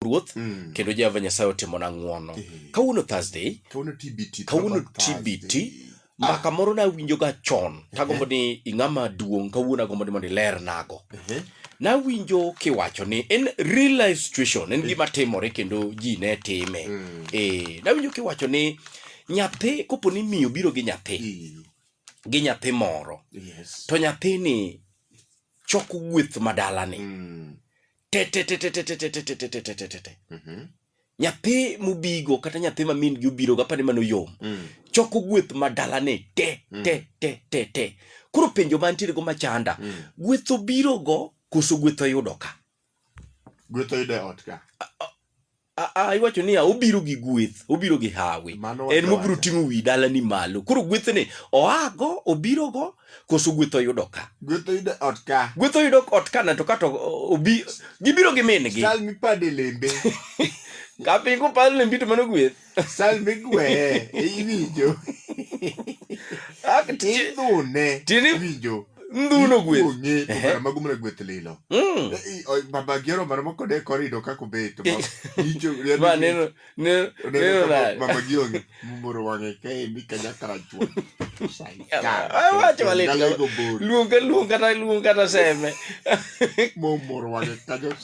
ruoth kendo Jehova Nyasaye otimona ng'wono. Kawuono Thursday, kawuono TBT, mbaka moro nawinjo ga chon, tagombo ni ing'ama duong' kawuono agombo ni mondo iler nago. Nawinjo kiwacho ni en real life situation, en gima timore kendo ji ne time. Nawinjo kiwacho ni nyathi, kopo ni miyo biro gi nyathi moro, to nyathini choko gweth madalani. Nyathi mubigo kata nyathi ma min gi Obirogo apani mano yom. Choko gweth madalane te. Koro penjo mantiere go machanda. Gweth Obirogo koso gweth oyudo ka? Gweth oyudo e ot ka. Iwacho ni obiro gi gweth, obiro gi hawi. En mobiro ting'o wi dalani malo. Koro gwethne oago, Obirogo koso gweth oyudo ka? Gweth oyudo ot ka. Gweth oyudo ot ka na to kato gibiro gi min gi. Sal mipade lembe. Kapingo palo lembi to mano gweth. Sal migwe iwinjo. Tindhune iwinjo. Nduno gweth. Ng'e to para mago mana gweth lilo. Mamagi ero mara moko de korido kako beto. Ma neno Mamagi onge mumoro wang'e kae mika nyakara chuon. Wacho walito. Luong kata seme. Mumoro wang'e kanyo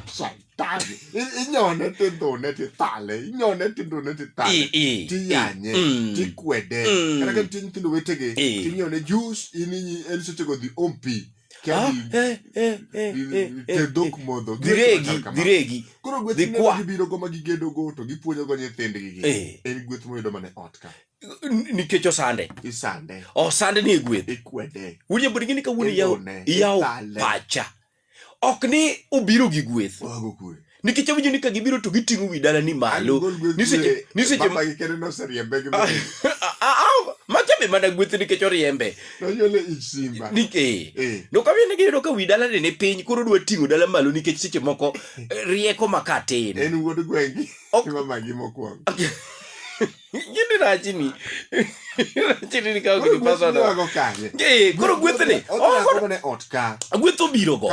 saitani. Inyone tindhune tithale. Inyone tindhune tithale. Tiyanye. Tikwede. Kata ka tindo wetege. Tinyone juice. En seche go dhi ompi. Tedok modho. Diregi. Koro gweth ne gibiro go magigedo go to gipuonjo go nyithindgi. En gweth moyudo mane ot ka. Nikech osande. Isande. Osande ni gweth. Ikwede. Wuoje budi gini kawuono iyaw pacha. Ok ni Obiro gi gweth. Nikech awinjo ni ka gibiro to giting'o wi dalani malo. Ni seche Mamagi kene no seriembe gi. Machabe mana gweth nikech oriembe. Nonyole ich simba. No kawinjo ni giyudo ka wi dalani ni piny koro dwa ting'o dala malo nikech seche moko rieko makatin. En wuod gwengi. Mamagi mokwongo. Gini rachini ni kawo gini pasono. Koro gwethne gweth Obirogo.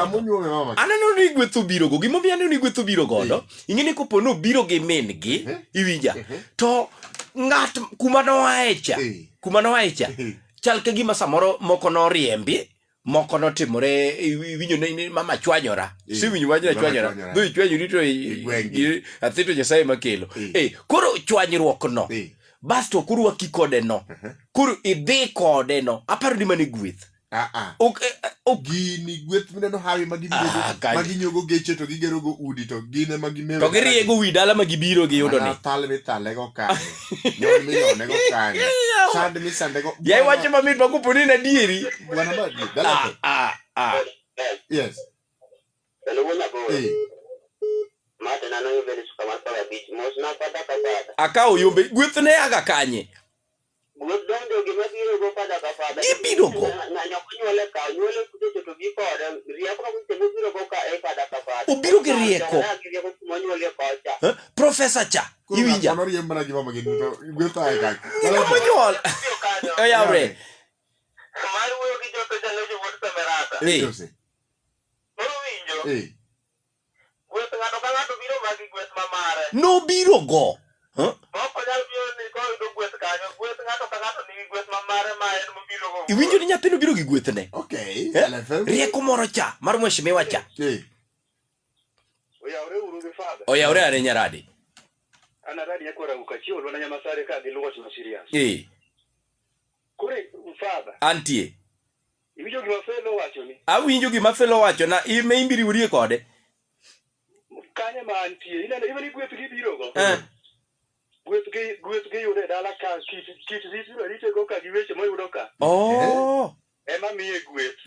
Aneno ni gweth Obirogo. Gimomiyo aneno ni gweth Obirogo. Ing'eni kopo ni obiro gi min gi, iwinja, to ng'at kuma noae cha chal ka gima samoro moko noriembi, moko notimore, iwinjo ni mama chwanyora. Siwinjo wachna chwanyora. Dho ichwanyori to athito Nyasaye makelo. Koro chwanyruok no. Basto koro waki kode no. Koro idhi kode no. Aparo ni mane gweth. Gini gweth mineno hawi maginyogo geche to gigero go udi to gine magimero. To giriego wi dala magibiro giyudo ni. Tale mitale go kanye. Nyon miyone go kanye. Sand misande go. Yai wacho mamit makopo ni nadieri. Bwana badi. Dala. Yes. Mate na no yobele sukamata beach mos na pada. Akao yombe gweth ne aga kanye. Gweth dondo gima biro go pada. Ibirogo. Na nyole ka nyole kuto to bi ko rieko ko te biro go ka e pada. Obiro gi rieko. Professor cha. Iwinja. Kono riemba na gima magin to gweth ae ka. Nyol. Oyawre. Maru wo gi joto jalo jo wot kamerata. Jose. Winjo. Gweth ng'ato ka ng'ato biro magi gweth mamare. No Obirogo. Oko dal biro ni ko do gweth kanyo. Gweth ng'ato ka ng'ato ni gweth mamare ma en Mobirogo. Iwinjo ni nyathino biro gi gwethne. Okay. Rieko moro cha mar mheshimiwa cha. Oyawre uru gi father. Oyawre are nyaradi. Ana radi yakora ukachiwo lwana nyamasare ka giluwa tino serious. Kure father. Antie. Iwinjo gima felo wacho ni. Awinjo gima felo wacho na ime imbiri urie kode. Kanye ma antie. Ina ni gweth gi Birogo. Gweth gi yude dala ka kit zitiro rite go ka giweche moyudo ka. Ema miye gweth.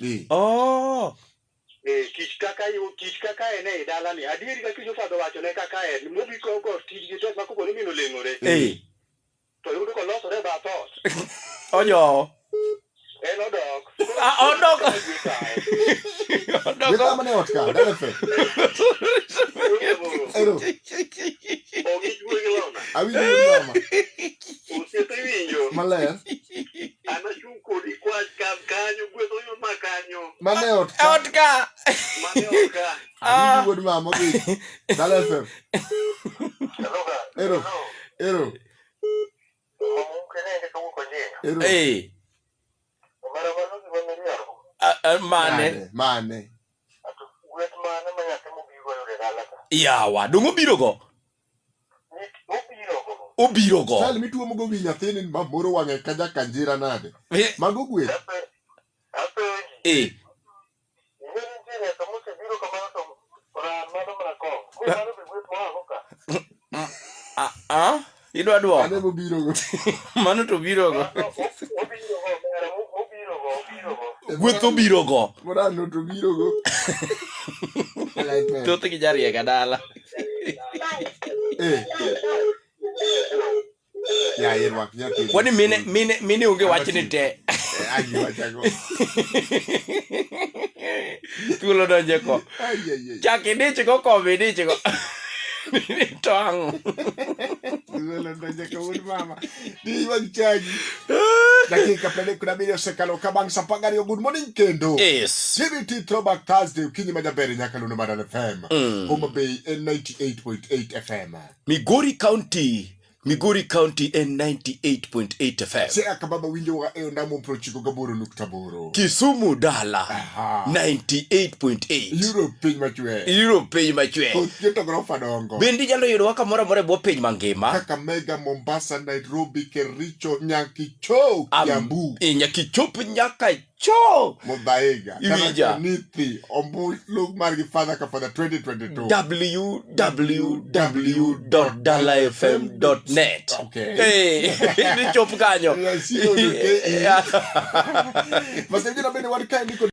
Kich kaka ene dala ni. Adieri ka kijo father wacho ne kaka en. Mobi ko tich gi tos makopo ni mino lengore. To yudo ko losore ba thot. Onyo. En odok. Odok. Gweth amane ot ka. Dala fe. Ero. Ogi gwegi lona. Awinjo ni mama. Usiepe winjo. Maler. Ana chuko di kwa kanyo gweth oyo makanyo. Mane ot ka. Ot ka. Mane ot ka. Good Mamagi. Dala FM. Ero. Eh. Mane. Yawa, dong Obirogo. Obirogo. Sal mi tuo mogo wi nyathini maboro wange kaja kanjira nade. Mago Gweth. Eh. Idwa dwo. Ane Mobirogo. Mano to Obirogo. Gweth Obirogo. Morano to Obirogo. Thoth gi jariek dala. Ya yerwak nyathi. Kwani mine onge wachni te. Agi wachago. Thuolo donje ko. Chaki diche ko kobi diche ko. Tong. Thuolo donje ko un mama. Di wang chagi. Dakika pele kuna video sekalo kabang sapagari. Good morning kendo. Yes. CBT Throwback Thursday. Ukinyi majaberi nyakaluno Madal FM. Homa Bay N98.8 FM. Migori County N98.8 FM. Se akababa winjo wa ndamo prochiko gaboro nuktaboro. Kisumu dala 98.8. Europe piny machwe. Kito grofa dongo. Bendi jalo yudo waka mora bo piny mangima. Kakamega, Mombasa, Nairobi, Kericho, Nyakicho, Kiambu. Nyakichop nyaka cho. Mobaega. Imija. Nithi. Ombu look margi father ka for the 2022. www.dalafm.net. Okay. Hey. Ni chop kanyo. Mas